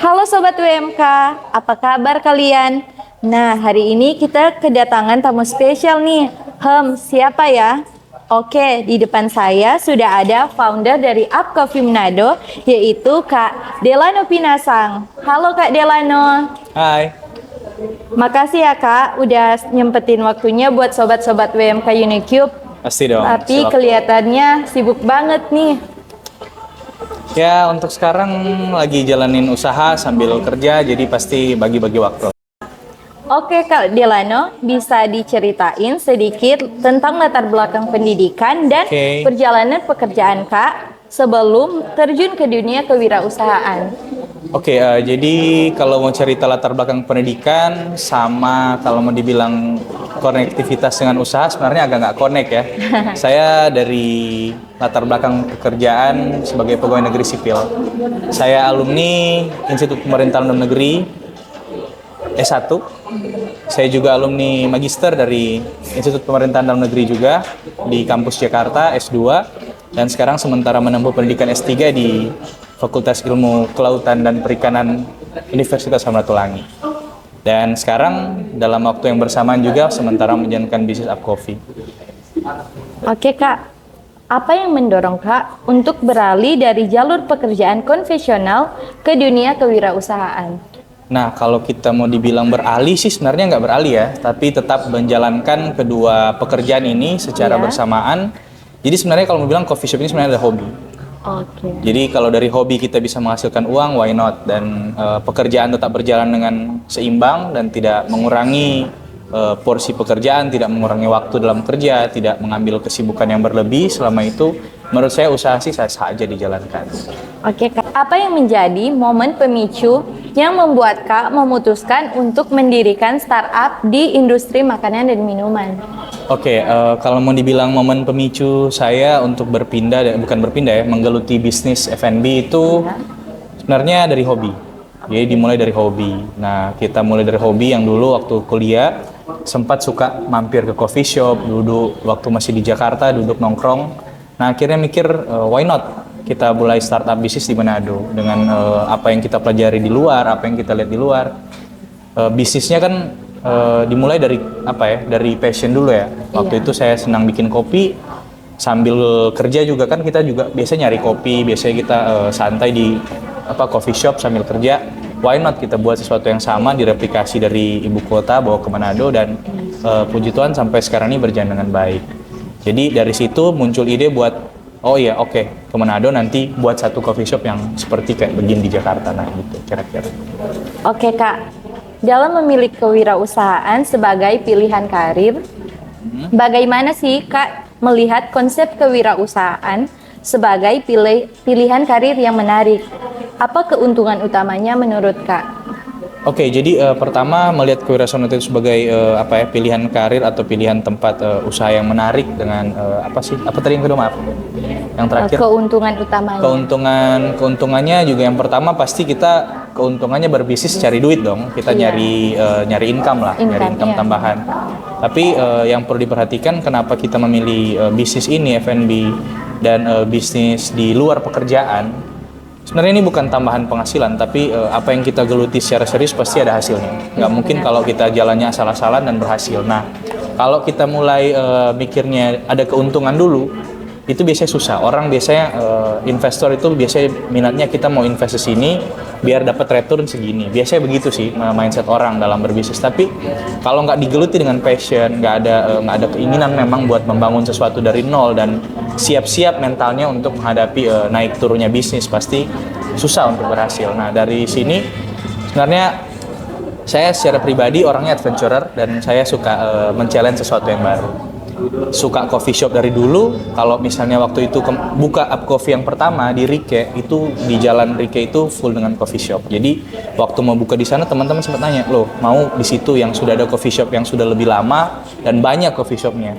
Halo Sobat WMK, apa kabar kalian? Nah, hari ini kita kedatangan tamu spesial nih. Siapa ya? Oke, di depan saya sudah ada founder dari Up Coffee Manado, yaitu Kak Delano Pinasang. Halo Kak Delano. Hai. Makasih ya Kak, udah nyempetin waktunya buat sobat-sobat WMK Unicube. Pasti dong. Tapi Silakan. kelihatannya sibuk banget nih. Ya, untuk sekarang lagi jalanin usaha sambil kerja, jadi pasti bagi-bagi waktu. Oke Kak Delano, bisa diceritain sedikit tentang latar belakang pendidikan dan Oke. perjalanan pekerjaan Kak sebelum terjun ke dunia kewirausahaan? Oke, jadi kalau mau cerita latar belakang pendidikan sama kalau mau dibilang konektivitas dengan usaha sebenarnya agak nggak connect ya. Saya dari latar belakang pekerjaan sebagai pegawai negeri sipil. Saya alumni Institut Pemerintahan Dalam Negeri S1. Saya juga alumni magister dari Institut Pemerintahan Dalam Negeri juga di kampus Jakarta S2 dan sekarang sementara menempuh pendidikan S3 di Fakultas Ilmu Kelautan dan Perikanan Universitas Samratulangi. Dan sekarang dalam waktu yang bersamaan juga sementara menjalankan bisnis Up Coffee. Oke Kak, apa yang mendorong Kak untuk beralih dari jalur pekerjaan konvensional ke dunia kewirausahaan? Nah, kalau kita mau dibilang beralih sih sebenarnya nggak beralih ya, tapi tetap menjalankan kedua pekerjaan ini secara Iya. bersamaan. Jadi sebenarnya kalau mau bilang coffee shop ini sebenarnya ada hobi. Oke. Jadi kalau dari hobi kita bisa menghasilkan uang, why not? Dan pekerjaan tetap berjalan dengan seimbang dan tidak mengurangi porsi pekerjaan, tidak mengurangi waktu dalam kerja, tidak mengambil kesibukan yang berlebih. Selama itu, menurut saya usaha sih sah aja dijalankan. Oke Kak, apa yang menjadi momen pemicu yang membuat Kak memutuskan untuk mendirikan startup di industri makanan dan minuman? Oke, kalau mau dibilang momen pemicu saya untuk berpindah, bukan berpindah ya, menggeluti bisnis F&B itu sebenarnya dari hobi. Jadi dimulai dari hobi. Nah, kita mulai dari hobi yang dulu waktu kuliah sempat suka mampir ke coffee shop, duduk waktu masih di Jakarta, duduk nongkrong. Nah, akhirnya mikir, why not? Kita mulai startup bisnis di Manado dengan apa yang kita pelajari di luar, apa yang kita lihat di luar. Bisnisnya kan dimulai dari apa ya? Dari passion dulu ya. Waktu itu saya senang bikin kopi, sambil kerja juga kan kita juga biasa nyari kopi, biasanya kita santai di coffee shop sambil kerja. Why not kita buat sesuatu yang sama direplikasi dari ibu kota bawa ke Manado dan puji Tuhan sampai sekarang ini berjalan dengan baik. Jadi dari situ muncul ide buat ke Manado nanti buat satu coffee shop yang seperti kayak begini di Jakarta, nah gitu kira-kira. Oke Kak, dalam memilih kewirausahaan sebagai pilihan karir, bagaimana sih Kak melihat konsep kewirausahaan sebagai pilihan karir yang menarik? Apa keuntungan utamanya menurut Kak? Oke, jadi pertama melihat kewirausahaan itu sebagai pilihan karir atau pilihan tempat usaha yang menarik dengan apa tadi yang kedua maaf? Yang terakhir. Keuntungan utamanya. Keuntungannya juga yang pertama pasti kita keuntungannya berbisnis cari duit dong. Kita nyari income lah, nyari income tambahan. Tapi yang perlu diperhatikan kenapa kita memilih bisnis ini F&B dan bisnis di luar pekerjaan. Sebenarnya ini bukan tambahan penghasilan, tapi apa yang kita geluti secara serius pasti ada hasilnya. Nggak mungkin kalau kita jalannya asal-asalan dan berhasil. Nah, kalau kita mulai mikirnya ada keuntungan dulu, itu biasanya susah. Orang biasanya, investor itu biasanya minatnya kita mau invest di sini, biar dapat return segini. Biasanya begitu sih mindset orang dalam berbisnis. Tapi kalau nggak digeluti dengan passion, nggak ada keinginan memang buat membangun sesuatu dari nol dan siap-siap mentalnya untuk menghadapi naik turunnya bisnis, pasti susah untuk berhasil. Nah, dari sini sebenarnya saya secara pribadi orangnya adventurer dan saya suka men-challenge sesuatu yang baru. Suka coffee shop dari dulu. Kalau misalnya waktu itu buka Up Coffee yang pertama di Rike, itu di Jalan Rike itu full dengan coffee shop. Jadi waktu mau buka di sana teman-teman sempat nanya, "Loh, mau di situ yang sudah ada coffee shop yang sudah lebih lama dan banyak coffee shopnya?"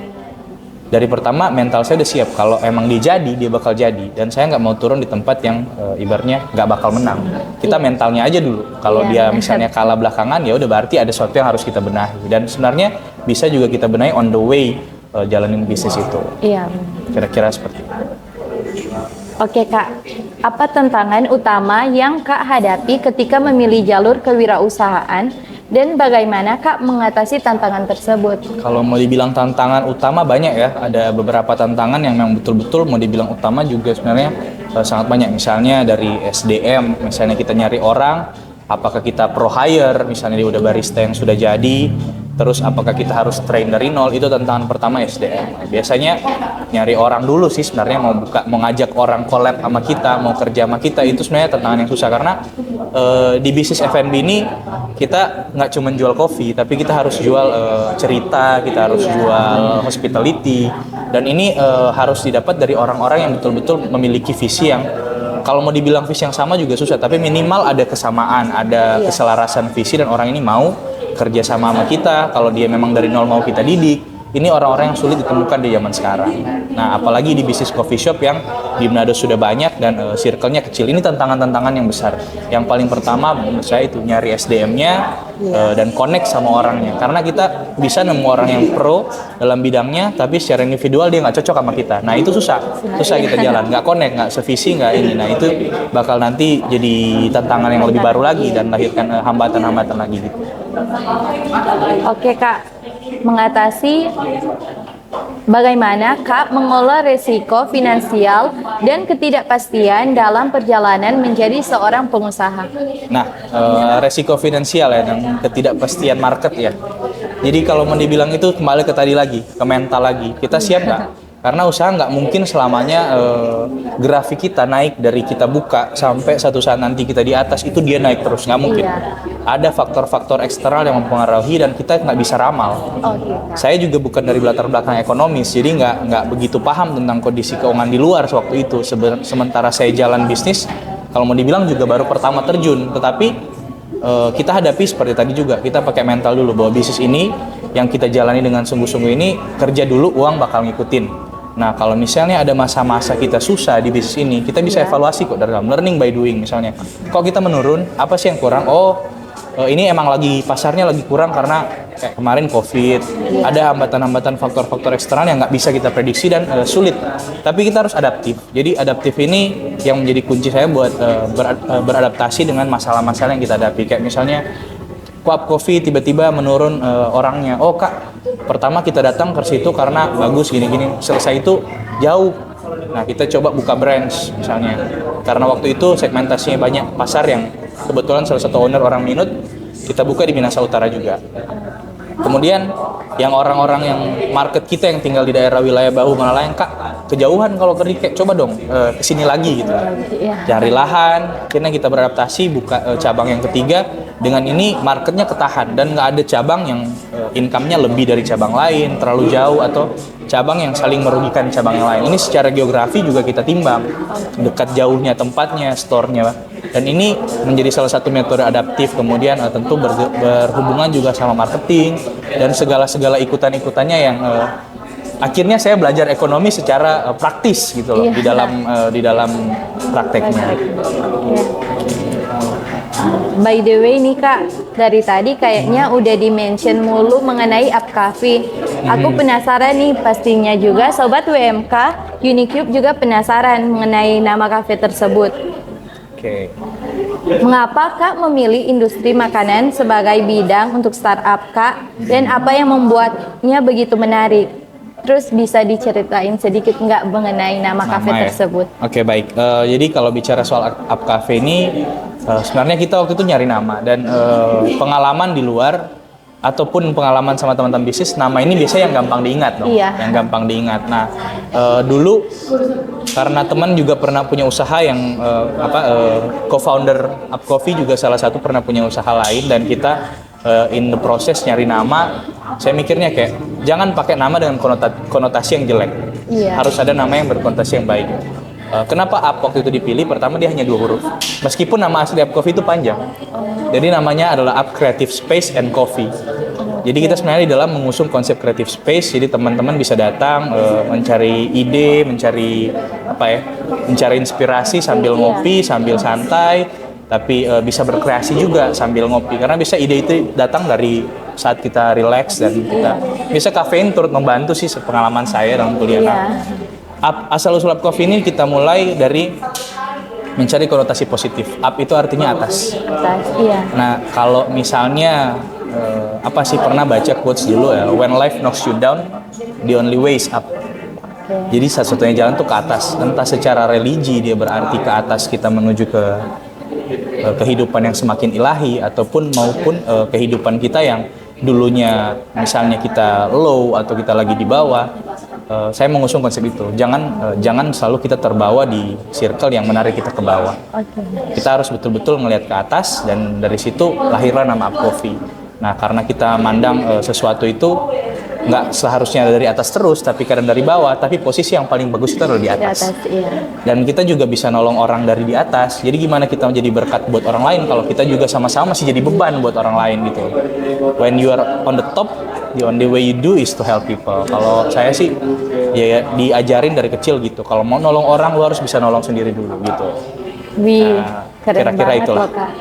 Dari pertama mental saya udah siap, kalau emang dia bakal jadi, dan saya nggak mau turun di tempat yang ibaratnya nggak bakal menang. Kita mentalnya aja dulu. Kalau dia misalnya kalah belakangan, ya udah berarti ada sesuatu yang harus kita benahi. Dan sebenarnya bisa juga kita benahi on the way jalanin bisnis itu. Iya. Kira-kira seperti itu. Oke Kak, apa tantangan utama yang Kak hadapi ketika memilih jalur kewirausahaan dan bagaimana Kak mengatasi tantangan tersebut? Kalau mau dibilang tantangan utama banyak ya, ada beberapa tantangan yang memang betul-betul mau dibilang utama juga sebenarnya sangat banyak. Misalnya dari SDM, misalnya kita nyari orang, apakah kita pro hire, misalnya dia udah barista yang sudah jadi, terus apakah kita harus train dari nol, itu tantangan pertama SDM. Biasanya nyari orang dulu sih sebenarnya, mau ngajak orang collab sama kita, mau kerja sama kita, itu sebenarnya tantangan yang susah karena di bisnis F&B ini kita nggak cuma jual kopi, tapi kita harus jual cerita, kita harus jual hospitality, dan ini harus didapat dari orang-orang yang betul-betul memiliki visi yang kalau mau dibilang visi yang sama juga susah, tapi minimal ada kesamaan, ada keselarasan visi dan orang ini mau kerja sama kita. Kalau dia memang dari nol mau kita didik, ini orang-orang yang sulit ditemukan di zaman sekarang. Nah, apalagi di bisnis coffee shop yang di Manado sudah banyak dan circle-nya kecil. Ini tantangan-tantangan yang besar. Yang paling pertama menurut saya itu nyari SDM-nya dan connect sama orangnya. Karena kita bisa nemu orang yang pro dalam bidangnya, tapi secara individual dia nggak cocok sama kita. Nah, itu susah kita jalan, nggak connect, nggak sevisi, nggak ini. Nah, itu bakal nanti jadi tantangan yang lebih baru lagi dan lahirkan hambatan-hambatan lagi gitu. Oke Kak, mengatasi bagaimana Kak mengelola risiko finansial dan ketidakpastian dalam perjalanan menjadi seorang pengusaha? Nah, resiko finansial ya dan ketidakpastian market ya. Jadi kalau mau dibilang itu kembali ke tadi lagi, ke mental lagi. Kita siap nggak? Karena usaha nggak mungkin selamanya grafik kita naik dari kita buka sampai satu saat nanti kita di atas itu dia naik terus, nggak mungkin. Ada faktor-faktor eksternal yang mempengaruhi dan kita nggak bisa ramal. Saya juga bukan dari latar belakang ekonomis, jadi nggak begitu paham tentang kondisi keuangan di luar sewaktu itu. Sementara saya jalan bisnis, kalau mau dibilang juga baru pertama terjun, tetapi kita hadapi seperti tadi juga, kita pakai mental dulu bahwa bisnis ini yang kita jalani dengan sungguh-sungguh ini, kerja dulu uang bakal ngikutin. Nah, kalau misalnya ada masa-masa kita susah di bisnis ini, kita bisa evaluasi kok dalam learning by doing misalnya. Kok kita menurun, apa sih yang kurang? Ini emang lagi pasarnya lagi kurang karena kayak kemarin COVID, ada hambatan-hambatan faktor-faktor eksternal yang nggak bisa kita prediksi dan sulit. Tapi kita harus adaptif. Jadi adaptif ini yang menjadi kunci saya buat beradaptasi dengan masalah-masalah yang kita hadapi. Kayak misalnya Coop Coffee tiba-tiba menurun orangnya. Oh Kak, pertama kita datang ke situ karena bagus gini-gini. Selesai itu jauh. Nah, kita coba buka branch misalnya. Karena waktu itu segmentasinya banyak pasar yang kebetulan salah satu owner orang Minut, kita buka di Minahasa Utara juga. Kemudian yang orang-orang yang market kita yang tinggal di daerah wilayah Bahu Malalayang, Kak, kejauhan kalau ke Rike, coba dong kesini lagi gitu. Cari lahan, akhirnya kita beradaptasi buka cabang yang ketiga. Dengan ini marketnya ketahan dan nggak ada cabang yang income-nya lebih dari cabang lain, terlalu jauh atau cabang yang saling merugikan cabang yang lain. Ini secara geografi juga kita timbang, dekat jauhnya tempatnya, store-nya. Dan ini menjadi salah satu metode adaptif. Kemudian tentu berhubungan juga sama marketing dan segala-segala ikutan-ikutannya yang akhirnya saya belajar ekonomi secara praktis gitu loh di dalam prakteknya. By the way nih Kak, dari tadi kayaknya udah di-mention mulu mengenai Up Cafe. Aku penasaran nih, pastinya juga Sobat WMK, Unicube juga penasaran mengenai nama kafe tersebut. Oke. Mengapa Kak memilih industri makanan sebagai bidang untuk startup Kak? Dan apa yang membuatnya begitu menarik? Terus bisa diceritain sedikit nggak mengenai nama kafe tersebut? Oke, baik. Jadi kalau bicara soal Up Cafe ini, sebenarnya kita waktu itu nyari nama dan pengalaman di luar ataupun pengalaman sama teman-teman bisnis, nama ini biasanya yang gampang diingat dong, yang gampang diingat. Nah, dulu karena teman juga pernah punya usaha yang co-founder Up Coffee juga salah satu pernah punya usaha lain dan kita in the process nyari nama, saya mikirnya kayak jangan pakai nama dengan konotasi yang jelek, harus ada nama yang berkonotasi yang baik. Kenapa Up waktu itu dipilih? Pertama dia hanya 2 huruf, meskipun nama asli Up Coffee itu panjang. Jadi namanya adalah Up Creative Space and Coffee. Jadi kita sebenarnya di dalam mengusung konsep creative space, jadi teman-teman bisa datang mencari ide, mencari inspirasi sambil ngopi, sambil santai, tapi bisa berkreasi juga sambil ngopi. Karena bisa ide itu datang dari saat kita relax dan kita bisa kafein turut membantu sih pengalaman saya dalam kuliah. Asal-usul Up Coffee ini kita mulai dari mencari konotasi positif. Up itu artinya atas. Atas, iya. Nah, kalau misalnya apa sih, pernah baca quotes dulu ya, when life knocks you down, the only way is up. Jadi satu-satunya jalan tuh ke atas. Entah secara religi dia berarti ke atas kita menuju ke kehidupan yang semakin ilahi, ataupun maupun kehidupan kita yang dulunya misalnya kita low atau kita lagi di bawah. Saya mengusung konsep itu. Jangan selalu kita terbawa di circle yang menarik kita ke bawah. Kita harus betul-betul ngelihat ke atas, dan dari situ lahirlah nama Up Coffee. Nah, karena kita mandang sesuatu itu nggak seharusnya dari atas terus, tapi kadang dari bawah, tapi posisi yang paling bagus itu adalah di atas. Iya. Dan kita juga bisa nolong orang dari di atas. Jadi gimana kita menjadi berkat buat orang lain kalau kita juga sama-sama masih jadi beban buat orang lain gitu. When you are on the top, the only way you do is to help people. Kalau saya sih ya diajarin dari kecil gitu. Kalau mau nolong orang, lu harus bisa nolong sendiri dulu gitu. Nah, keren kira-kira banget itulah. loh, Kak.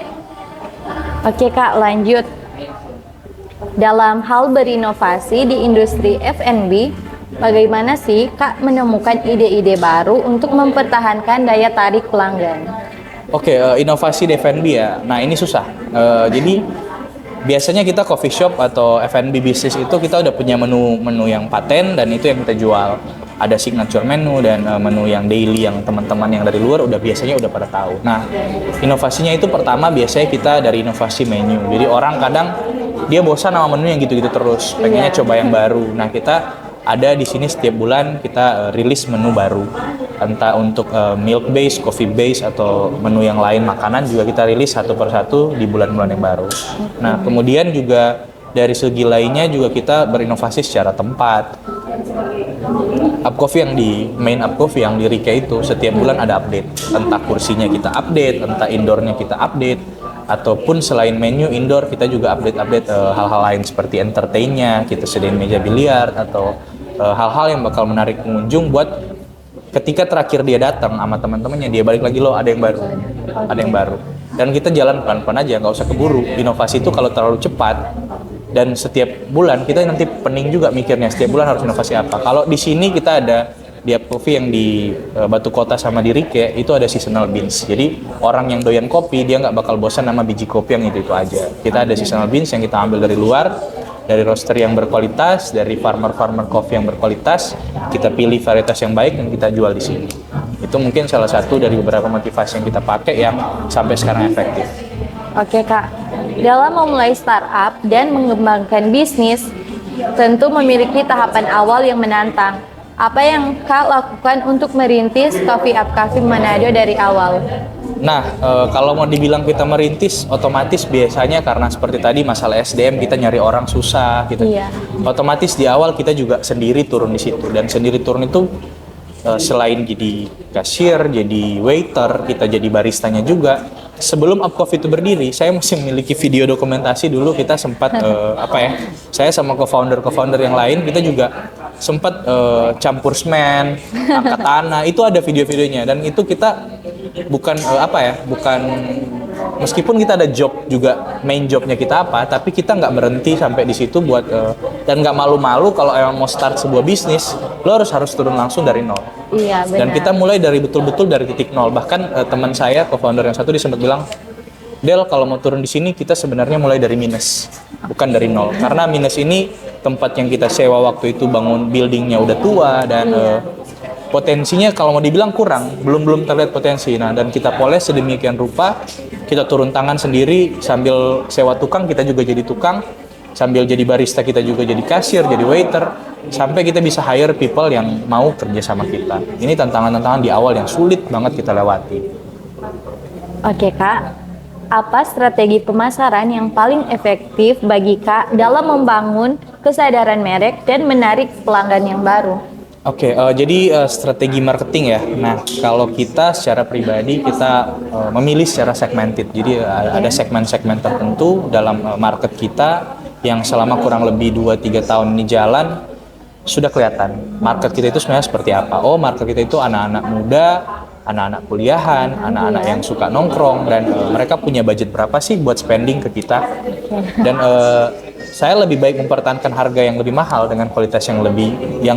Oke Kak, lanjut. Dalam hal berinovasi di industri F&B, bagaimana sih Kak menemukan ide-ide baru untuk mempertahankan daya tarik pelanggan? Oke, inovasi di F&B ya. Nah, ini susah. Jadi biasanya kita coffee shop atau F&B bisnis itu kita udah punya menu yang paten, dan itu yang kita jual. Ada signature menu dan menu yang daily yang teman-teman yang dari luar biasanya udah pada tahu. Nah, inovasinya itu pertama biasanya kita dari inovasi menu. Jadi orang kadang dia bosan sama menu yang gitu-gitu terus, pengennya coba yang baru. Nah, kita ada di sini setiap bulan kita rilis menu baru. Entah untuk milk base, coffee base, atau menu yang lain makanan juga kita rilis satu persatu di bulan-bulan yang baru. Nah, kemudian juga dari segi lainnya juga kita berinovasi secara tempat. Up Coffee yang di main Up Coffee yang di Rike itu setiap bulan ada update. Entah kursinya kita update, entah indoornya kita update, ataupun selain menu indoor kita juga update hal-hal lain seperti entertainnya, kita sediain meja biliar atau hal-hal yang bakal menarik pengunjung buat ketika terakhir dia datang sama teman-temannya, dia balik lagi, loh ada yang baru, ada yang baru. Dan kita jalan pelan-pelan aja, nggak usah keburu. Inovasi itu kalau terlalu cepat, dan setiap bulan kita nanti pening juga mikirnya setiap bulan harus inovasi apa. Kalau di sini kita ada di Up Coffee yang di Batu Kota sama di Rike itu ada seasonal beans. Jadi orang yang doyan kopi dia nggak bakal bosan sama biji kopi yang itu aja. Kita ada seasonal beans yang kita ambil dari luar, dari roaster yang berkualitas, dari farmer coffee yang berkualitas. Kita pilih varietas yang baik dan kita jual di sini. Itu mungkin salah satu dari beberapa motivasi yang kita pakai yang sampai sekarang efektif. Oke Kak, dalam memulai startup dan mengembangkan bisnis, tentu memiliki tahapan awal yang menantang. Apa yang Kak lakukan untuk merintis Coffee Up Coffee Manado dari awal? Nah, kalau mau dibilang kita merintis, otomatis biasanya karena seperti tadi masalah SDM kita nyari orang susah gitu. Iya. Otomatis di awal kita juga sendiri turun di situ, dan sendiri turun itu selain jadi kasir, jadi waiter, kita jadi baristanya juga. Sebelum Up Coffee itu berdiri, saya masih memiliki video dokumentasi dulu. Kita sempat saya sama co-founder yang lain kita juga sempat campur semen, angkat tanah. Itu ada video-videonya, dan itu kita bukan meskipun kita ada job juga, main jobnya kita apa, tapi kita nggak berhenti sampai di situ buat dan nggak malu-malu kalau emang mau start sebuah bisnis, lo harus turun langsung dari nol. Iya, benar. Dan kita mulai dari betul-betul dari titik nol. Bahkan teman saya, co-founder yang satu, dia sempat bilang, Del, kalau mau turun di sini kita sebenarnya mulai dari minus, bukan dari nol. Karena minus ini tempat yang kita sewa waktu itu bangun buildingnya udah tua, dan potensinya kalau mau dibilang kurang, belum terlihat potensi. Nah, dan kita poles sedemikian rupa, kita turun tangan sendiri sambil sewa tukang, kita juga jadi tukang, sambil jadi barista kita juga jadi kasir, jadi waiter, sampai kita bisa hire people yang mau kerja sama kita. Ini tantangan-tantangan di awal yang sulit banget kita lewati. Oke Kak, apa strategi pemasaran yang paling efektif bagi Kak dalam membangun kesadaran merek dan menarik pelanggan yang baru? Oke, jadi strategi marketing ya. Nah, kalau kita secara pribadi kita memilih secara segmented. Jadi ada segmen-segmen tertentu dalam market kita yang selama kurang lebih 2-3 tahun ini jalan, sudah kelihatan market kita itu sebenarnya seperti apa. Oh, market kita itu anak-anak muda, anak-anak kuliahan, anak-anak yang suka nongkrong, dan mereka punya budget berapa sih buat spending ke kita. Dan saya lebih baik mempertahankan harga yang lebih mahal dengan kualitas yang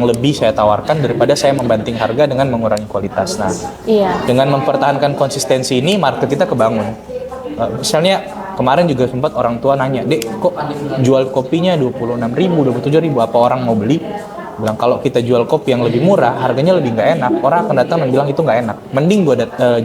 lebih saya tawarkan daripada saya membanting harga dengan mengurangi kualitas. Nah, Iya. dengan mempertahankan konsistensi ini market kita kebangun. Misalnya kemarin juga sempat orang tua nanya, "Dek, kok jual kopinya 26.000, 27.000, apa orang mau beli?" Bilang kalau kita jual kopi yang lebih murah, harganya lebih nggak enak. Orang akan datang dan bilang itu nggak enak. Mending gue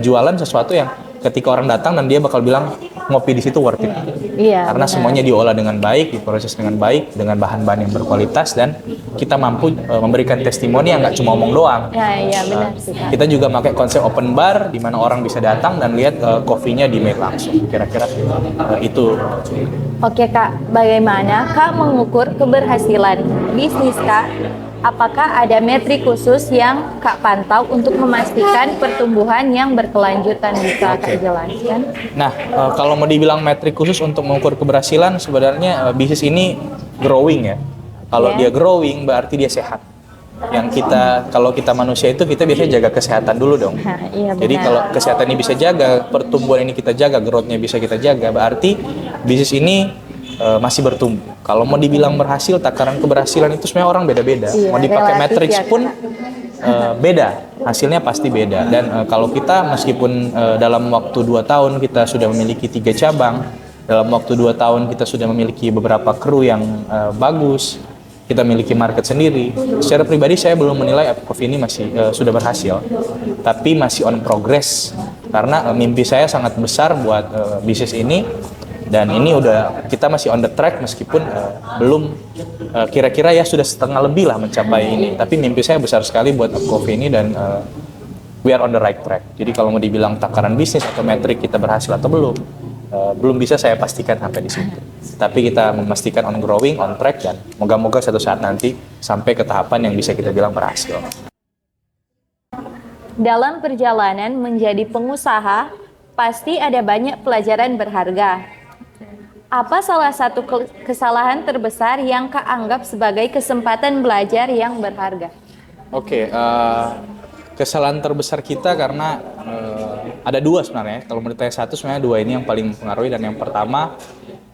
jualan sesuatu yang ketika orang datang dan dia bakal bilang ngopi di situ worth it. Iya. Karena benar. semuanya diolah dengan baik, diproses dengan baik, dengan bahan-bahan yang berkualitas, dan kita mampu memberikan testimoni yang nggak cuma omong doang. Ya, iya benar sih Kak. Kita juga pakai konsep open bar di mana orang bisa datang dan lihat kopinya di make langsung. Kira-kira itu. Oke Kak, bagaimana Kak mengukur keberhasilan bisnis Kak? Apakah ada metrik khusus yang Kak pantau untuk memastikan pertumbuhan yang berkelanjutan? Bisa Kak jelaskan? Nah, kalau mau dibilang metrik khusus untuk mengukur keberhasilan, sebenarnya bisnis ini growing ya. Kalau dia growing berarti dia sehat. Yang kalau kita manusia itu kita biasanya jaga kesehatan dulu dong. Nah, iya benar. Jadi kalau kesehatan ini bisa jaga, pertumbuhan ini kita jaga, growth-nya bisa kita jaga, berarti bisnis ini masih bertumbuh. Kalau mau dibilang berhasil, takaran keberhasilan itu sebenarnya orang beda-beda. Iya, Mau dipakai relatif matriks ya, pun beda, hasilnya pasti beda. Dan kalau kita meskipun dalam waktu 2 tahun kita sudah memiliki 3 cabang, dalam waktu 2 tahun kita sudah memiliki beberapa kru yang bagus, kita memiliki market sendiri. Secara pribadi saya belum menilai Up Coffee ini masih sudah berhasil, tapi masih on progress karena mimpi saya sangat besar buat bisnis ini. Dan ini kita masih on the track meskipun belum kira-kira ya sudah setengah lebih lah mencapai ini. Tapi mimpi saya besar sekali buat Up Coffee ini dan we are on the right track. Jadi kalau mau dibilang takaran bisnis atau metrik kita berhasil atau belum bisa saya pastikan sampai di situ. Tapi kita memastikan on growing, on track, dan moga-moga suatu saat nanti sampai ke tahapan yang bisa kita bilang berhasil. Dalam perjalanan menjadi pengusaha, pasti ada banyak pelajaran berharga. Apa salah satu kesalahan terbesar yang Kak anggap sebagai kesempatan belajar yang berharga? Oke, kesalahan terbesar kita karena ada 2 sebenarnya. Kalau menurut saya 1, sebenarnya 2 ini yang paling mempengaruhi. Dan yang pertama,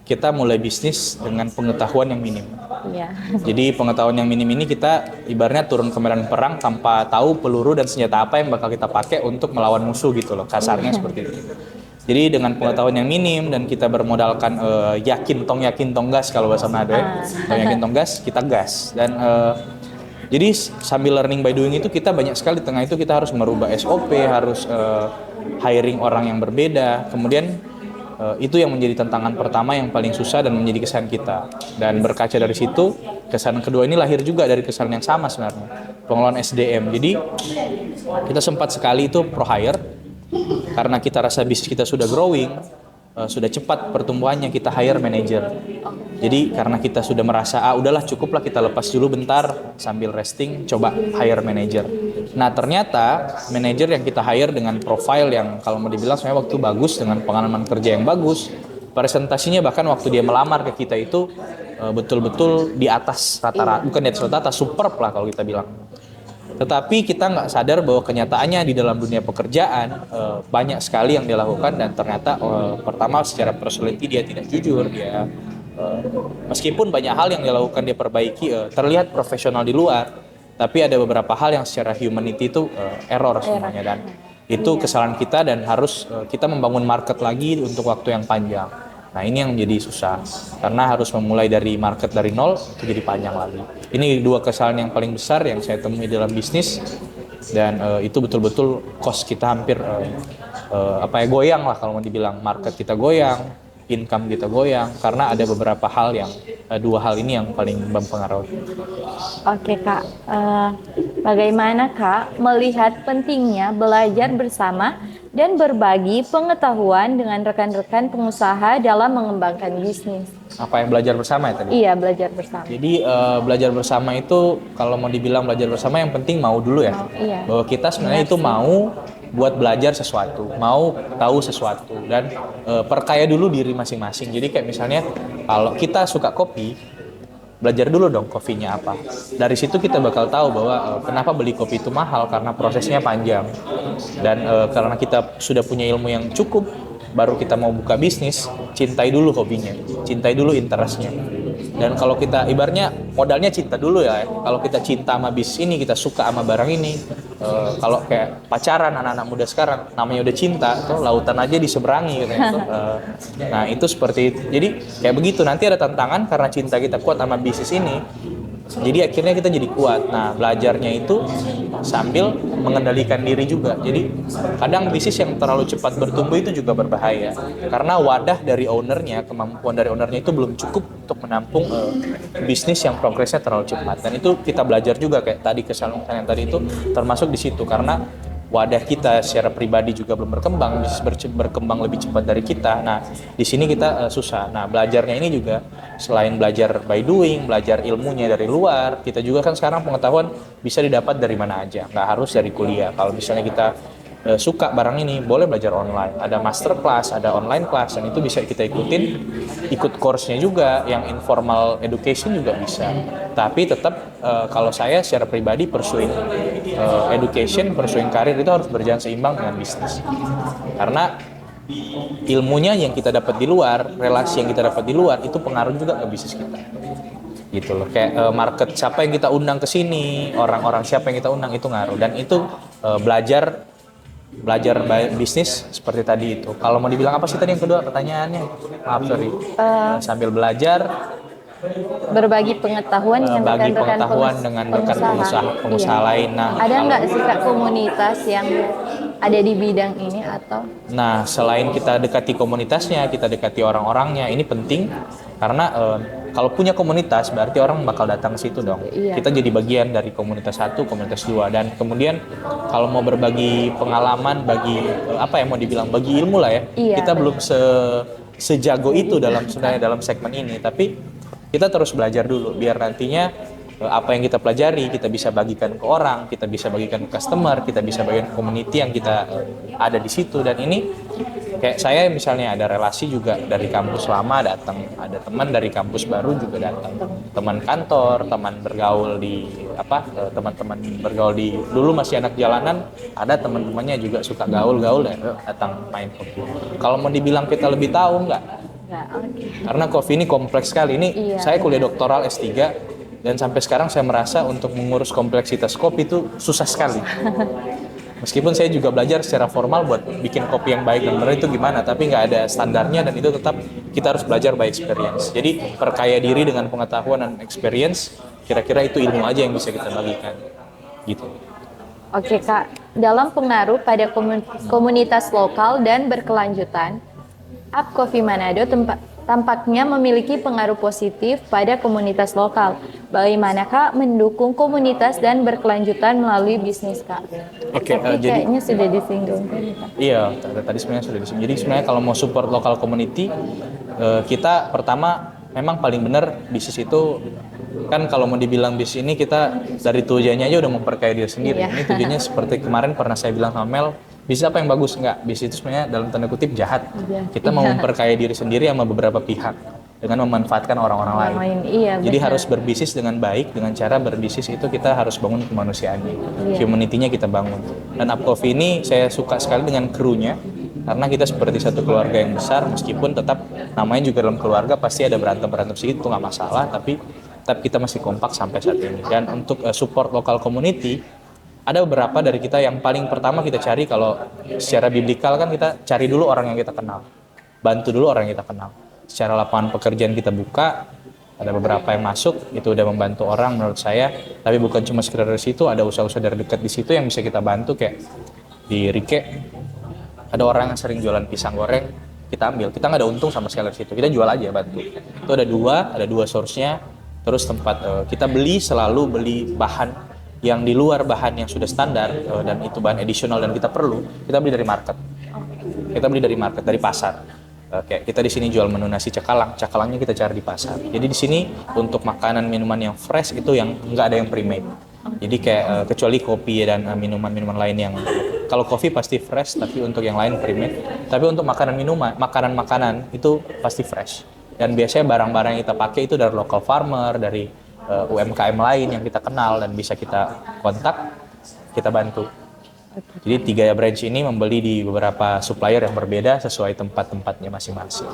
kita mulai bisnis dengan pengetahuan yang minim. Iya. Jadi pengetahuan yang minim ini kita ibaratnya turun ke medan perang tanpa tahu peluru dan senjata apa yang bakal kita pakai untuk melawan musuh gitu loh, kasarnya seperti itu. Jadi dengan pengetahuan yang minim dan kita bermodalkan yakin tong gas kalau bahasa Manado ya. Tong yakin tong gas, kita gas. Dan jadi sambil learning by doing itu kita banyak sekali di tengah itu kita harus merubah SOP, harus hiring orang yang berbeda. Kemudian itu yang menjadi tantangan pertama yang paling susah dan menjadi kesan kita. Dan berkaca dari situ, kesan kedua ini lahir juga dari kesan yang sama sebenarnya. Pengelolaan SDM. Jadi kita sempat sekali itu pro hire. Karena kita rasa bisnis kita sudah growing, sudah cepat pertumbuhannya, kita hire manager. Jadi karena kita sudah merasa, udahlah cukuplah kita lepas dulu bentar sambil resting, coba hire manager. Nah ternyata manager yang kita hire dengan profile yang kalau mau dibilang sebenarnya waktu bagus, dengan pengalaman kerja yang bagus, presentasinya bahkan waktu dia melamar ke kita itu betul-betul di atas rata-rata, bukan di atas rata-rata, superb lah kalau kita bilang. Tetapi kita nggak sadar bahwa kenyataannya di dalam dunia pekerjaan banyak sekali yang dilakukan dan ternyata pertama secara personality dia tidak jujur, dia meskipun banyak hal yang dilakukan dia perbaiki, terlihat profesional di luar, tapi ada beberapa hal yang secara humanity itu error semuanya, dan itu kesalahan kita dan harus kita membangun market lagi untuk waktu yang panjang. Nah ini yang menjadi susah, karena harus memulai dari market dari nol, itu jadi panjang lagi. Ini 2 kesalahan yang paling besar yang saya temui dalam bisnis, dan itu betul-betul cost kita hampir goyang lah kalau mau dibilang. Market kita goyang, income kita goyang, karena ada beberapa hal yang 2 hal ini yang paling mempengaruhi. Oke Kak, bagaimana Kak melihat pentingnya belajar bersama dan berbagi pengetahuan dengan rekan-rekan pengusaha dalam mengembangkan bisnis? Apa yang belajar bersama ya tadi? Iya, belajar bersama. Jadi belajar bersama itu kalau mau dibilang belajar bersama yang penting mau dulu ya. Iya. Bahwa kita sebenarnya itu mau buat belajar sesuatu, mau tahu sesuatu, dan perkaya dulu diri masing-masing. Jadi kayak misalnya kalau kita suka kopi, belajar dulu dong kopinya apa. Dari situ kita bakal tahu bahwa kenapa beli kopi itu mahal, karena prosesnya panjang. Dan karena kita sudah punya ilmu yang cukup, baru kita mau buka bisnis, cintai dulu hobinya, cintai dulu interestnya. Dan kalau kita ibaratnya modalnya cinta dulu ya. Kalau kita cinta sama bisnis ini, kita suka sama barang ini. Kalau kayak pacaran anak-anak muda sekarang, namanya udah cinta, tuh lautan aja diseberangi katanya. Nah itu seperti itu. Jadi kayak begitu. Nanti ada tantangan karena cinta kita kuat sama bisnis ini. Jadi akhirnya kita jadi kuat. Nah belajarnya itu sambil mengendalikan diri juga. Jadi kadang bisnis yang terlalu cepat bertumbuh itu juga berbahaya. Karena wadah dari ownernya, kemampuan dari ownernya itu belum cukup untuk menampung bisnis yang progresnya terlalu cepat. Dan itu kita belajar juga kayak tadi kesalahan yang tadi itu termasuk di situ. Karena wadah kita secara pribadi juga belum berkembang, bisnis berkembang lebih cepat dari kita. Nah, di sini kita susah. Nah, belajarnya ini juga selain belajar by doing, belajar ilmunya dari luar, kita juga kan sekarang pengetahuan bisa didapat dari mana aja, nggak harus dari kuliah. Kalau misalnya kita suka barang ini, boleh belajar online. Ada master class, ada online class, dan itu bisa kita ikutin, ikut course-nya juga, yang informal education juga bisa. Tapi tetap kalau saya secara pribadi pursuing education, pursuing karir itu harus berjalan seimbang dengan bisnis. Karena ilmunya yang kita dapat di luar, relasi yang kita dapat di luar, itu pengaruh juga ke bisnis kita. Gitu loh, kayak market siapa yang kita undang ke sini, orang-orang siapa yang kita undang itu ngaruh. Dan itu belajar bisnis seperti tadi itu. Kalau mau dibilang apa sih tadi yang kedua pertanyaannya? Maaf sorry. Sambil belajar, berbagi pengetahuan dengan bagi rekan-rekan pengetahuan dengan rekan pengusaha Iya. lain. Nah, Ada nggak sih Kak komunitas yang ada di bidang ini atau? Nah, selain kita dekati komunitasnya, kita dekati orang-orangnya, ini penting karena kalau punya komunitas berarti orang bakal datang ke situ dong. Iya. Kita jadi bagian dari komunitas satu, komunitas dua, dan kemudian kalau mau berbagi pengalaman, bagi apa ya mau dibilang, bagi ilmu lah ya. Iya, Kita belum sejago itu sebenarnya dalam segmen ini, tapi kita terus belajar dulu biar nantinya apa yang kita pelajari kita bisa bagikan ke orang, kita bisa bagikan ke customer, kita bisa bagikan ke community yang kita ada di situ. Dan ini kayak saya misalnya ada relasi juga dari kampus lama datang, ada teman dari kampus baru juga datang, teman kantor, teman bergaul di teman-teman bergaul di dulu masih anak jalanan, ada teman-temannya juga suka gaul-gaul dan datang main kopi. Kalau mau dibilang kita lebih tahu enggak? Karena kopi ini kompleks sekali. Ini saya kuliah doktoral S3 dan sampai sekarang saya merasa untuk mengurus kompleksitas kopi itu susah sekali. Meskipun saya juga belajar secara formal buat bikin kopi yang baik dan benar itu gimana, tapi nggak ada standarnya dan itu tetap kita harus belajar by experience. Jadi perkaya diri dengan pengetahuan dan experience, kira-kira itu ilmu aja yang bisa kita bagikan. Gitu. Oke Kak, dalam pengaruh pada komunitas lokal dan berkelanjutan, Up Coffee Manado tampaknya memiliki pengaruh positif pada komunitas lokal. Bagaimana Kak mendukung komunitas dan berkelanjutan melalui bisnis Kak? Oke, jadi kayaknya sudah disinggung. Iya, tadi sebenarnya sudah disinggung. Jadi sebenarnya kalau mau support lokal community, kita pertama memang paling benar bisnis itu kan kalau mau dibilang bisnis ini kita dari tujuannya aja udah memperkaya diri sendiri. Iya. Ini tujuannya seperti kemarin pernah saya bilang sama Mel, bisnis apa yang bagus? Enggak, bisnis itu sebenarnya dalam tanda kutip jahat. Kita mau memperkaya diri sendiri sama beberapa pihak dengan memanfaatkan orang-orang lain. Iya, jadi benar. harus berbisnis dengan baik, dengan cara berbisnis itu kita harus bangun kemanusiaannya, humanity-nya kita bangun. Dan Up Coffee ini saya suka sekali dengan krunya, karena kita seperti satu keluarga yang besar, meskipun tetap namanya juga dalam keluarga pasti ada berantem sedikit, itu nggak masalah, tapi kita masih kompak sampai saat ini. Dan untuk support lokal community, ada beberapa dari kita yang paling pertama kita cari, kalau secara biblikal kan kita cari dulu orang yang kita kenal, bantu dulu orang yang kita kenal. Secara lapangan pekerjaan kita buka, ada beberapa yang masuk, itu udah membantu orang menurut saya. Tapi bukan cuma sekedar dari situ, ada usaha-usaha dari dekat di situ yang bisa kita bantu. Kayak di Rike, ada orang yang sering jualan pisang goreng, kita ambil. Kita nggak ada untung sama sekali dari situ, kita jual aja, bantu. Itu ada dua source-nya. Terus tempat kita selalu beli bahan yang di luar bahan yang sudah standar dan itu bahan additional dan kita perlu, kita beli dari market. Kita beli dari market, dari pasar. Kayak kita di sini jual menu nasi cakalangnya kita cari di pasar. Jadi di sini untuk makanan minuman yang fresh itu yang nggak ada yang pre-made. Jadi kayak kecuali kopi dan minuman lain yang kalau kopi pasti fresh, tapi untuk yang lain pre-made. Tapi untuk makanan itu pasti fresh. Dan biasanya barang-barang yang kita pakai itu dari local farmer, dari UMKM lain yang kita kenal dan bisa kita kontak, kita bantu. Jadi 3 branch ini membeli di beberapa supplier yang berbeda sesuai tempat-tempatnya masing-masing.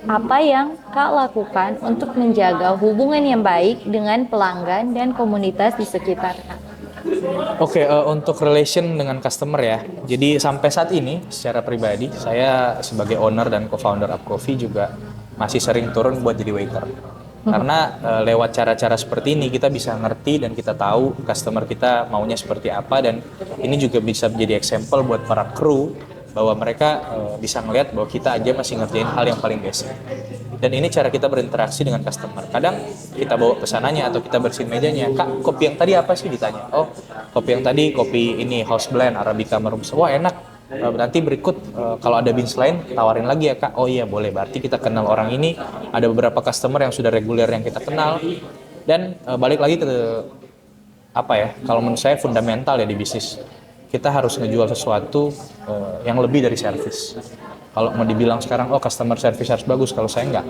Apa yang Kak lakukan untuk menjaga hubungan yang baik dengan pelanggan dan komunitas di sekitar Kak? Oke, untuk relation dengan customer ya. Jadi sampai saat ini secara pribadi saya sebagai owner dan co-founder Up Coffee juga masih sering turun buat jadi waiter. Karena lewat cara-cara seperti ini kita bisa ngerti dan kita tahu customer kita maunya seperti apa, dan ini juga bisa menjadi example buat para kru bahwa mereka bisa ngelihat bahwa kita aja masih ngerjain hal yang paling basic. Dan ini cara kita berinteraksi dengan customer. Kadang kita bawa pesanannya atau kita bersihin mejanya, Kak, kopi yang tadi apa sih, ditanya. Oh, kopi yang tadi kopi ini house blend Arabica merebus. Wah, enak. Nanti berikut kalau ada beans lain tawarin lagi ya, Kak. Oh iya, boleh. Berarti kita kenal orang ini. Ada beberapa customer yang sudah reguler yang kita kenal. Dan balik lagi ke apa ya? Kalau menurut saya fundamental ya di bisnis. Kita harus ngejual sesuatu yang lebih dari service. Kalau mau dibilang sekarang, oh customer service harus bagus, kalau saya enggak.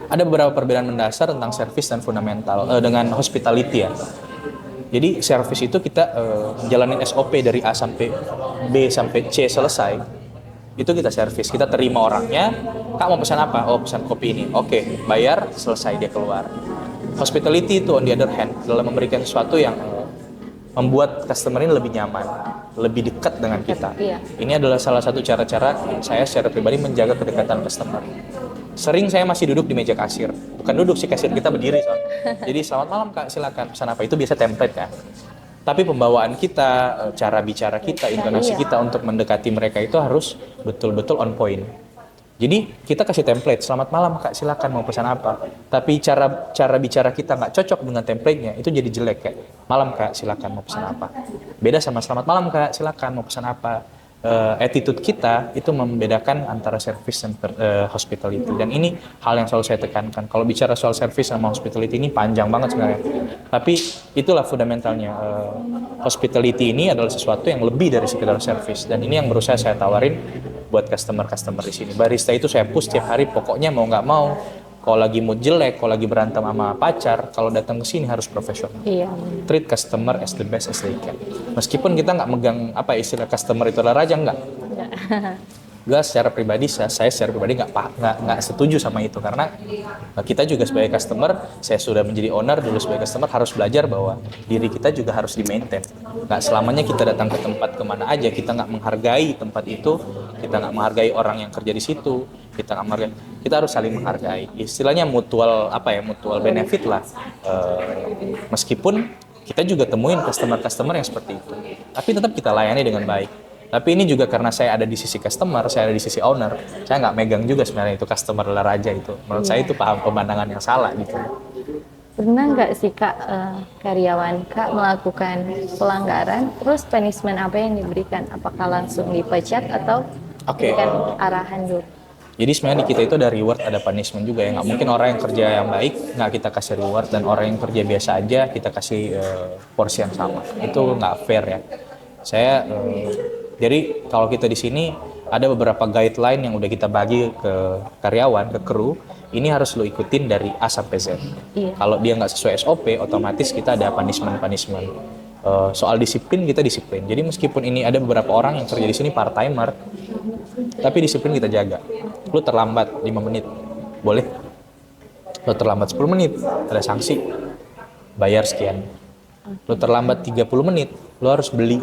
Ada beberapa perbedaan mendasar tentang service dan fundamental dengan hospitality ya. Jadi service itu kita jalanin SOP dari A sampai B sampai C selesai. Itu kita service, kita terima orangnya, Kak mau pesan apa? Oh pesan kopi ini. Oke, bayar, selesai, dia keluar. Hospitality itu on the other hand, dalam memberikan sesuatu yang membuat customer ini lebih nyaman, lebih dekat dengan kita. Iya. Ini adalah salah satu cara-cara saya secara pribadi menjaga kedekatan customer. Sering saya masih duduk di meja kasir, bukan duduk sih, kasir kita berdiri soalnya. Jadi selamat malam Kak, silakan pesan apa, itu biasa template kan. Tapi pembawaan kita, cara bicara kita, intonasi kita untuk mendekati mereka itu harus betul-betul on point. Jadi kita kasih template, selamat malam Kak, silakan mau pesan apa. Tapi cara bicara kita nggak cocok dengan template-nya, itu jadi jelek kayak malam Kak, silakan mau pesan apa. Beda sama selamat malam Kak, silakan mau pesan apa. Attitude kita itu membedakan antara service dan hospitality, dan ini hal yang selalu saya tekankan. Kalau bicara soal service sama hospitality ini panjang banget sebenarnya, tapi itulah fundamentalnya. Hospitality ini adalah sesuatu yang lebih dari sekedar service, dan ini yang berusaha saya tawarin buat customer di sini. Barista itu saya push tiap hari, pokoknya mau nggak mau, kalau lagi mood jelek, kalau lagi berantem sama pacar, kalau datang ke sini harus profesional. Iya. Treat customer as the best as they can. Meskipun kita nggak megang apa istilah customer itu adalah raja, nggak. Gue secara pribadi, saya secara pribadi nggak setuju sama itu, karena kita juga sebagai customer, saya sudah menjadi owner dulu sebagai customer, harus belajar bahwa diri kita juga harus di maintain. Nggak selamanya kita datang ke tempat kemana aja kita nggak menghargai tempat itu, kita nggak menghargai orang yang kerja di situ, kita nggak menghargai, kita harus saling menghargai. Istilahnya mutual benefit lah. Meskipun kita juga temuin customer yang seperti itu, tapi tetap kita layani dengan baik. Tapi ini juga karena saya ada di sisi customer, saya ada di sisi owner, saya nggak megang juga sebenarnya itu customer adalah raja itu. Menurut saya itu paham pemandangan yang salah gitu. Pernah nggak sih Kak, karyawan Kak melakukan pelanggaran, terus punishment apa yang diberikan? Apakah langsung dipecat atau diberikan arahan dulu? Jadi sebenarnya di kita itu ada reward, ada punishment juga ya. Nggak mungkin orang yang kerja yang baik nggak kita kasih reward, dan orang yang kerja biasa aja kita kasih porsi yang sama. Itu nggak fair ya. Jadi kalau kita di sini ada beberapa guideline yang udah kita bagi ke karyawan, ke kru. Ini harus lo ikutin dari A sampai Z. Iya. Kalau dia nggak sesuai SOP, otomatis kita ada punishment. Soal disiplin, kita disiplin. Jadi meskipun ini ada beberapa orang yang kerja di sini part timer, tapi disiplin kita jaga. Lo terlambat 5 menit, boleh. Lo terlambat 10 menit, ada sanksi, bayar sekian. Lo terlambat 30 menit, lo harus beli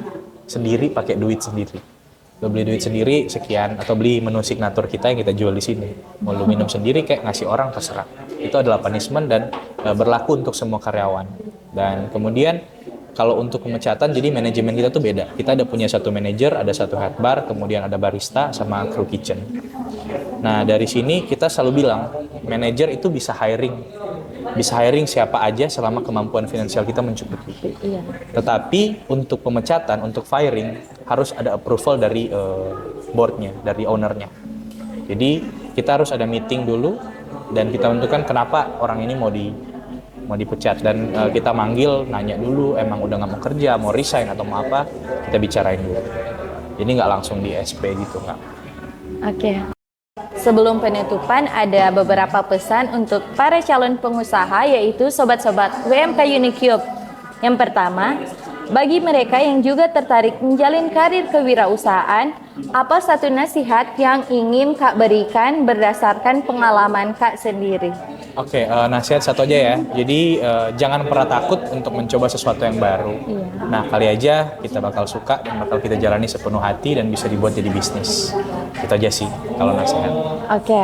sendiri pakai duit sendiri. Lo beli duit sendiri sekian, atau beli menu signatur kita yang kita jual di sini. Mau lo minum sendiri kayak ngasih orang, terserah. Itu adalah punishment dan berlaku untuk semua karyawan. Dan kemudian kalau untuk pemecatan, jadi manajemen kita tuh beda. Kita ada punya satu manajer, ada satu head bar, kemudian ada barista sama crew kitchen. Nah dari sini kita selalu bilang manajer itu bisa hiring siapa aja selama kemampuan finansial kita mencukupi. Iya. Tetapi untuk pemecatan, untuk firing harus ada approval dari boardnya, dari ownernya. Jadi kita harus ada meeting dulu dan kita tentukan kenapa orang ini mau dipecat, dan kita manggil, nanya dulu emang udah nggak mau kerja, mau resign atau mau apa, kita bicarain dulu. Jadi nggak langsung di SP gitu, nggak. Oke. Sebelum penutupan, ada beberapa pesan untuk para calon pengusaha, yaitu sobat-sobat WMK Unicube. Yang pertama, bagi mereka yang juga tertarik menjalin karir kewirausahaan, apa satu nasihat yang ingin Kak berikan berdasarkan pengalaman Kak sendiri? Oke, nasihat satu aja ya. Jadi jangan pernah takut untuk mencoba sesuatu yang baru. Iya. Nah, kali aja kita bakal suka dan bakal kita jalani sepenuh hati dan bisa dibuat jadi bisnis. Itu aja sih kalau nasihat. Oke,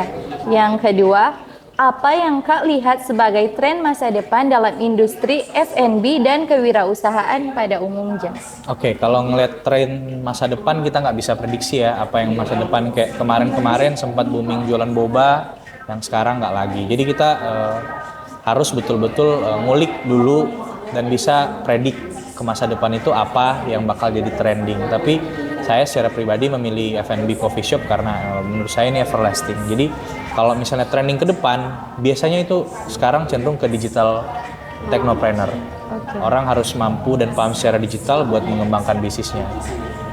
yang kedua, apa yang Kak lihat sebagai tren masa depan dalam industri F&B dan kewirausahaan pada umumnya? Oke, kalau ngeliat tren masa depan kita nggak bisa prediksi ya apa yang masa depan kayak kemarin-kemarin sempat booming jualan boba yang sekarang nggak lagi. Jadi kita harus betul-betul ngulik dulu dan bisa predik ke masa depan itu apa yang bakal jadi trending. Tapi saya secara pribadi memilih F&B coffee shop karena menurut saya ini everlasting. Jadi kalau misalnya trending ke depan, biasanya itu sekarang cenderung ke digital technopreneur. Oke. Orang harus mampu dan paham secara digital buat mengembangkan bisnisnya.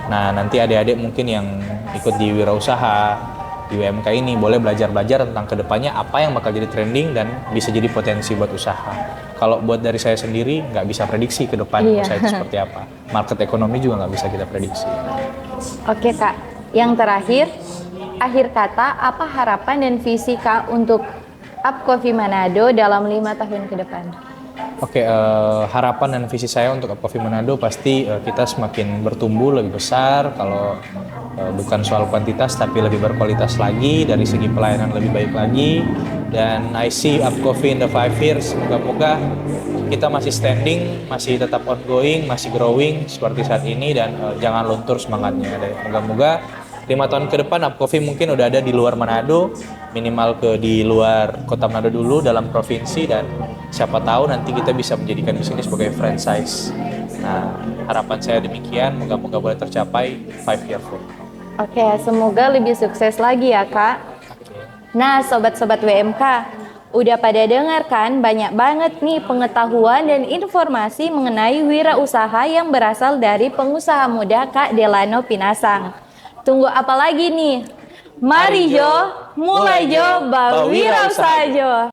Nah, nanti adik-adik mungkin yang ikut di wirausaha, di WMK ini boleh belajar-belajar tentang kedepannya apa yang bakal jadi trending dan bisa jadi potensi buat usaha. Kalau buat dari saya sendiri, nggak bisa prediksi ke depan Iya. usaha itu seperti apa. Market ekonomi juga nggak bisa kita prediksi. Oke Kak, yang terakhir, akhir kata, apa harapan dan visi Kak untuk Up Coffee Manado dalam 5 tahun ke depan? Oke, harapan dan visi saya untuk Up Coffee Manado pasti kita semakin bertumbuh lebih besar. Kalau bukan soal kuantitas tapi lebih berkualitas lagi, dari segi pelayanan lebih baik lagi. Dan I see Up Coffee in the 5 years, moga-moga kita masih standing, masih tetap ongoing, masih growing seperti saat ini dan jangan luntur semangatnya. Dan moga-moga 5 tahun ke depan Up Coffee mungkin udah ada di luar Manado, minimal di luar kota Manado dulu dalam provinsi, dan siapa tahu nanti kita bisa menjadikan di sini sebagai franchise. Nah, harapan saya demikian, moga-moga boleh tercapai 5 year full. Oke, semoga lebih sukses lagi ya Kak. Nah, sobat-sobat WMK, udah pada dengar kan banyak banget nih pengetahuan dan informasi mengenai wirausaha yang berasal dari pengusaha muda Kak Delano Pinasang. Tunggu apa lagi nih? Mari Jo, mulai Jo, bawirausaha Jo.